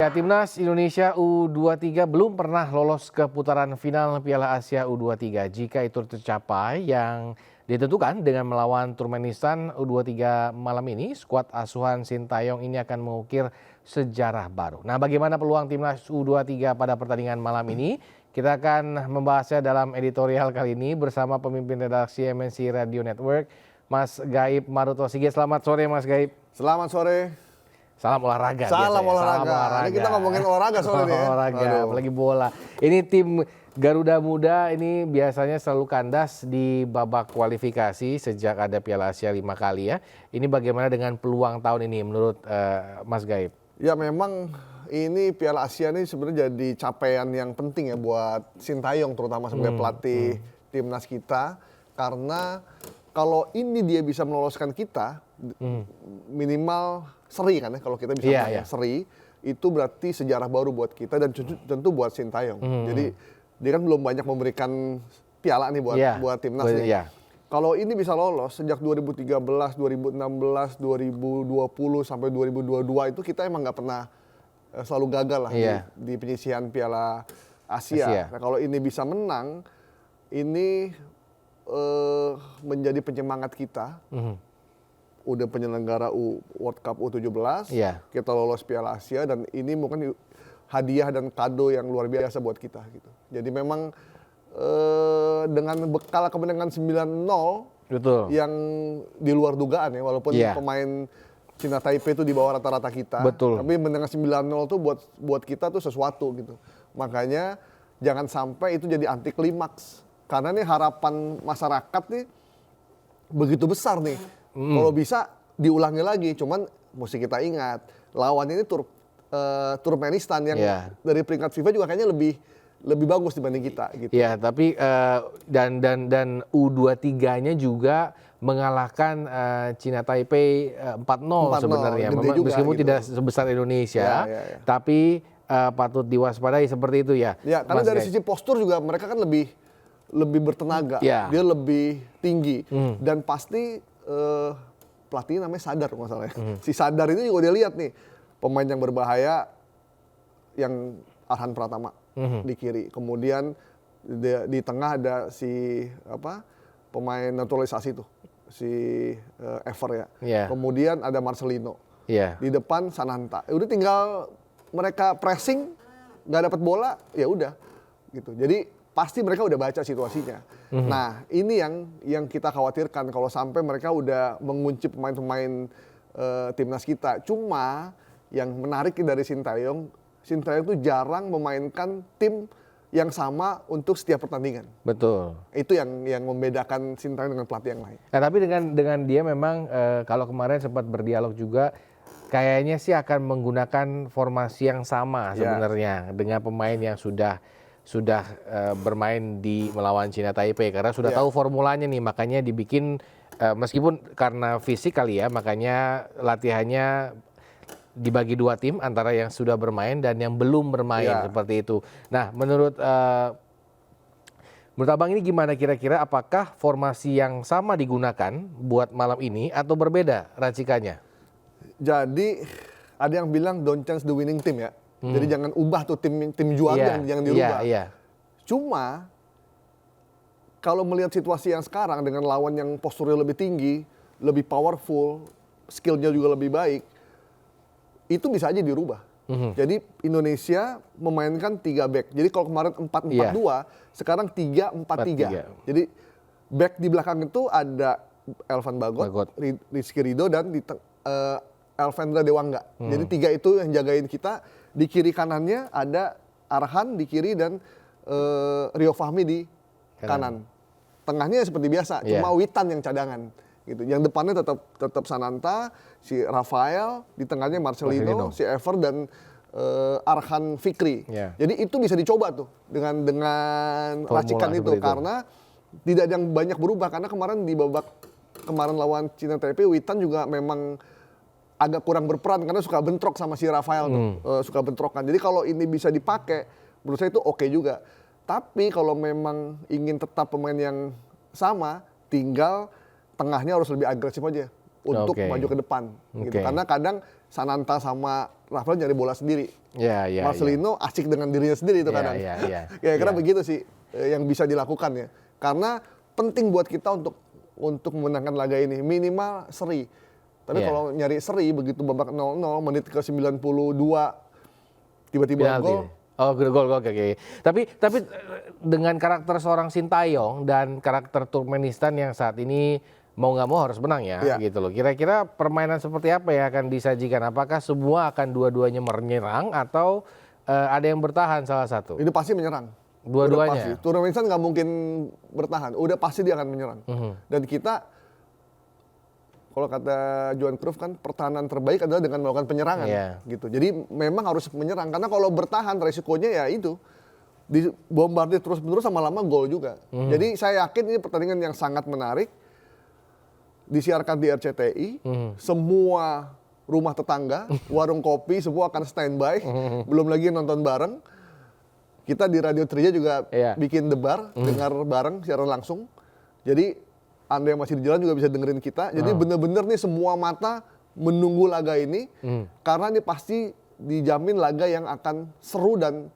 Ya, Timnas Indonesia U23 belum pernah lolos ke putaran final Piala Asia U23. Jika itu tercapai yang ditentukan dengan melawan Turkmenistan U23 malam ini, skuad asuhan Sintayong ini akan mengukir sejarah baru. Nah, bagaimana peluang Timnas U23 pada pertandingan malam ini? Kita akan membahasnya dalam editorial kali ini bersama pemimpin redaksi MNC Radio Network, Mas Gaib Maruto Sige. Selamat sore, Mas Gaib. Selamat sore. Salam olahraga. Salam biasanya. olahraga. Salam olahraga. Ini kita ngomongin olahraga soalnya nih. Olahraga, apalagi bola. Ini tim Garuda Muda ini biasanya selalu kandas di babak kualifikasi sejak ada Piala Asia 5 kali ya. Ini bagaimana dengan peluang tahun ini menurut Mas Gaib? Ya memang ini Piala Asia ini sebenarnya jadi capaian yang penting ya buat Sintayong terutama sebagai pelatih timnas kita. Karena kalau ini dia bisa meloloskan kita, minimal seri kan ya, kalau kita bisa main seri, itu berarti sejarah baru buat kita dan tentu buat Sintayong. Jadi dia kan belum banyak memberikan piala nih buat timnas nih. Kalau ini bisa lolos sejak 2013, 2016, 2020 sampai 2022 itu kita emang nggak pernah selalu gagal lah di penyisihan Piala Asia. Nah, kalau ini bisa menang, ini menjadi penyemangat kita. Udah penyelenggara World Cup U17, kita lolos Piala Asia dan ini mungkin hadiah dan kado yang luar biasa buat kita gitu. Jadi memang dengan bekal kemenangan 9-0 yang di luar dugaan ya, walaupun pemain Cina Taipei itu di bawah rata-rata kita, tapi menang 9-0 tuh buat kita tuh sesuatu gitu. Makanya jangan sampai itu jadi anti klimaks. Karena nih harapan masyarakat nih begitu besar nih. Kalau bisa diulangi lagi, cuman mesti kita ingat lawan ini Turkmenistan yang dari peringkat FIFA juga kayaknya lebih bagus dibanding kita gitu. Ya, tapi dan U23-nya juga mengalahkan Cina Taipei 4-0 sebenarnya. Meskipun juga, tidak sebesar Indonesia, tapi patut diwaspadai seperti itu ya. Ya, karena dari sisi postur juga mereka kan lebih bertenaga, dia lebih tinggi dan pasti pelatihnya namanya Sadar masalahnya. Si Sadar ini juga dia lihat nih pemain yang berbahaya yang Arhan Pratama di kiri. Kemudian di tengah ada si pemain naturalisasi tuh si Ever ya. Kemudian ada Marcelino. Di depan Sananta. Udah tinggal mereka pressing nggak dapat bola ya udah gitu. Jadi pasti mereka udah baca situasinya. Nah ini yang kita khawatirkan kalau sampai mereka udah mengunci pemain-pemain timnas kita. Cuma yang menarik dari Sintayong tuh jarang memainkan tim yang sama untuk setiap pertandingan. Betul. Itu yang membedakan Sintayong dengan pelatih yang lain. Nah, tapi dengan dia memang kalau kemarin sempat berdialog juga, kayaknya sih akan menggunakan formasi yang sama sebenarnya dengan pemain yang sudah bermain di melawan Cina Taipei karena sudah tahu formulanya nih, makanya dibikin meskipun karena fisik kali ya, makanya latihannya dibagi dua tim antara yang sudah bermain dan yang belum bermain seperti itu. Nah, menurut Abang ini gimana kira-kira, apakah formasi yang sama digunakan buat malam ini atau berbeda racikannya? Jadi ada yang bilang don't change the winning team ya. Jadi jangan ubah tuh tim juara yang dirubah. Cuma kalau melihat situasi yang sekarang dengan lawan yang posturnya lebih tinggi, lebih powerful, skillnya juga lebih baik, itu bisa aja dirubah. Jadi Indonesia memainkan 3 back. Jadi kalau kemarin 4-4-2, sekarang 3-4-3. Jadi back di belakang itu ada Elvan Bagot, Rizky Ridho dan Elvendra Dewangga. Jadi 3 itu yang jagain kita. Di kiri kanannya ada Arhan di kiri dan Rio Fahmi di kanan. Tengahnya seperti biasa, cuma Witan yang cadangan. Gitu. Yang depannya tetap Sananta, si Rafael, di tengahnya Marcelino, si Ever dan Arhan Fikri. Jadi itu bisa dicoba tuh dengan racikan itu karena tidak ada yang banyak berubah karena kemarin di babak kemarin lawan Cina Taipei, Witan juga memang agak kurang berperan karena suka bentrok sama si Rafael suka bentrokan. Jadi kalau ini bisa dipakai, menurut saya itu oke juga. Tapi kalau memang ingin tetap pemain yang sama, tinggal tengahnya harus lebih agresif aja untuk maju ke depan. Gitu. Karena kadang Sananta sama Rafael nyari bola sendiri. Iya. Marcelino asik dengan dirinya sendiri itu kadang. Kira-kira begitu sih yang bisa dilakukan ya. Karena penting buat kita untuk memenangkan laga ini, minimal seri. Tapi kalau nyari seri begitu babak 0-0 menit ke 92 tiba-tiba gol. Oh, gol. Oke. Tapi dengan karakter seorang Sintayong dan karakter Turkmenistan yang saat ini mau nggak mau harus menang ya, gitu loh. Kira-kira permainan seperti apa yang akan disajikan? Apakah semua akan dua-duanya menyerang atau ada yang bertahan salah satu? Ini pasti menyerang. Dua-duanya. Turkmenistan nggak mungkin bertahan. Udah pasti dia akan menyerang. Dan kita, kalau kata Johan Cruyff kan, pertahanan terbaik adalah dengan melakukan penyerangan, gitu. Jadi memang harus menyerang karena kalau bertahan resikonya ya itu dibombardir terus-menerus sama lama gol juga. Jadi saya yakin ini pertandingan yang sangat menarik. Disiarkan di RCTI, semua rumah tetangga, warung kopi semua akan standby, belum lagi nonton bareng. Kita di Radio Tria juga bikin debar, dengar bareng secara langsung. Jadi Anda yang masih di jalan juga bisa dengerin kita. Jadi bener-bener nih semua mata menunggu laga ini, karena ini pasti dijamin laga yang akan seru dan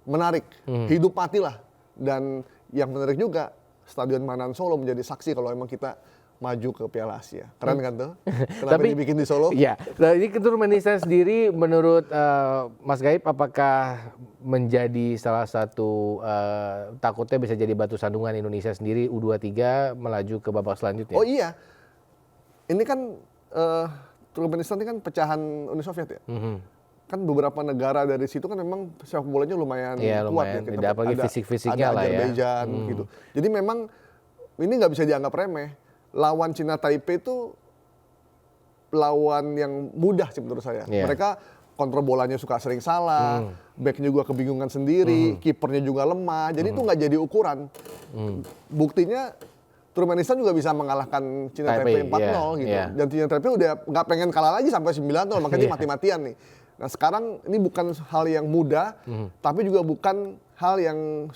menarik, hidup mati lah. Dan yang menarik juga, Stadion Manan Solo menjadi saksi kalau emang kita maju ke Piala Asia. Keren kan tuh? Kenapa dibikin di Solo? Iya. Nah, ini Turkmenistan sendiri menurut Mas Gaib apakah menjadi salah satu takutnya bisa jadi batu sandungan Indonesia sendiri U23 melaju ke babak selanjutnya? Oh iya. Ini kan Turkmenistan ini kan pecahan Uni Soviet ya. Kan beberapa negara dari situ kan memang sepak bolanya lumayan kuat ya. Tidak apalagi fisik-fisiknya lah ya. Azerbaijan gitu. Jadi memang ini nggak bisa dianggap remeh. Lawan Cina Taipei itu lawan yang mudah sih menurut saya. Mereka kontrol bolanya suka sering salah, backnya juga kebingungan sendiri, kipernya juga lemah. Jadi itu nggak jadi ukuran. Buktinya Turkmenistan juga bisa mengalahkan Cina Taipei 4-0 gitu. Dan Cina Taipei udah nggak pengen kalah lagi sampai 9-0, makanya mati-matian nih. Nah sekarang ini bukan hal yang mudah, tapi juga bukan hal yang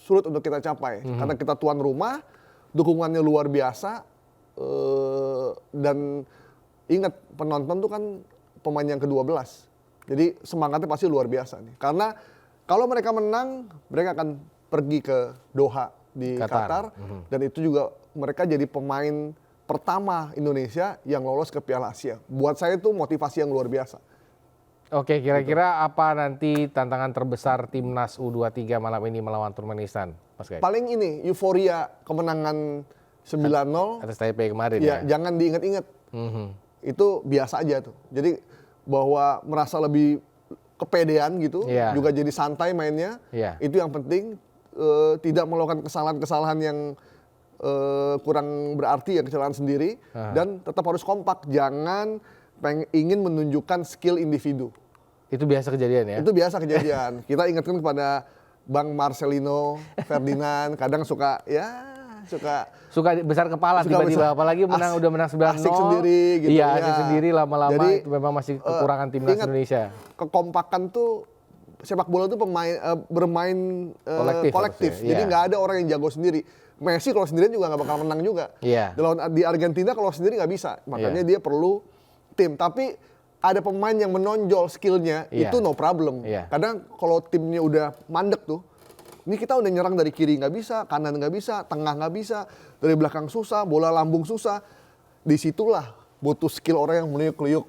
sulit untuk kita capai. Karena kita tuan rumah, dukungannya luar biasa. Dan ingat penonton tuh kan pemain yang ke-12. Jadi semangatnya pasti luar biasa nih. Karena kalau mereka menang, mereka akan pergi ke Doha di Qatar. Dan itu juga mereka jadi pemain pertama Indonesia yang lolos ke Piala Asia. Buat saya itu motivasi yang luar biasa. Oke, kira-kira apa nanti tantangan terbesar timnas U23 malam ini melawan Turkmenistan, Mas Gaib? Paling ini, euforia kemenangan 9-0 atas Taipei kemarin ya. Jangan diingat-ingat. Itu biasa aja tuh. Jadi bahwa merasa lebih kepedean gitu, juga jadi santai mainnya. Itu yang penting, tidak melakukan kesalahan-kesalahan yang kurang berarti, ya kesalahan sendiri. Dan tetap harus kompak, jangan ingin menunjukkan skill individu. Itu biasa kejadian ya? Itu biasa kejadian. Kita ingatkan kepada Bang Marcelino, Ferdinand, kadang suka besar kepala tiba-tiba, apalagi udah menang 9-0. Asik sendiri gitu. Iya, asik sendiri lama-lama itu memang masih kekurangan timnas Indonesia. Kekompakan tuh sepak bola tuh bermain kolektif. Jadi nggak ada orang yang jago sendiri. Messi kalau sendirian juga nggak bakal menang juga. Di Argentina kalau sendiri nggak bisa. Makanya dia perlu tim. Tapi ada pemain yang menonjol skillnya, itu no problem. Kadang kalau timnya udah mandek tuh, ini kita udah nyerang dari kiri nggak bisa, kanan nggak bisa, tengah nggak bisa, dari belakang susah, bola lambung susah. Disitulah butuh skill orang yang meliuk-liuk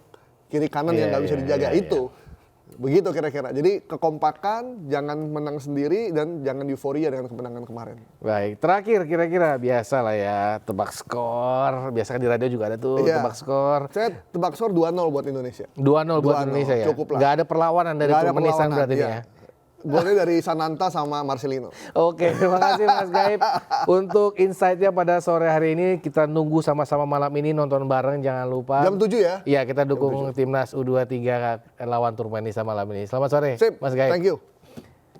kiri kanan yang nggak bisa dijaga itu. Begitu kira-kira. Jadi kekompakan, jangan menang sendiri dan jangan euforia dengan kemenangan kemarin. Baik, terakhir kira-kira biasa lah ya, tebak skor. Biasa kan di radio juga ada tuh tebak skor. Saya tebak skor 2-0 buat Indonesia. 2-0 buat Indonesia ya? Cukup lah. Nggak ada perlawanan dari Turkmenistan berarti ya? Golnya dari Sananta sama Marcelino. Oke, terima kasih Mas Gaib untuk insight-nya pada sore hari ini. Kita nunggu sama-sama malam ini nonton bareng, jangan lupa. Jam 7 ya? Iya, kita dukung timnas U23 lawan Turkmenistan malam ini. Selamat sore, Sip, Mas Gaib. Thank you.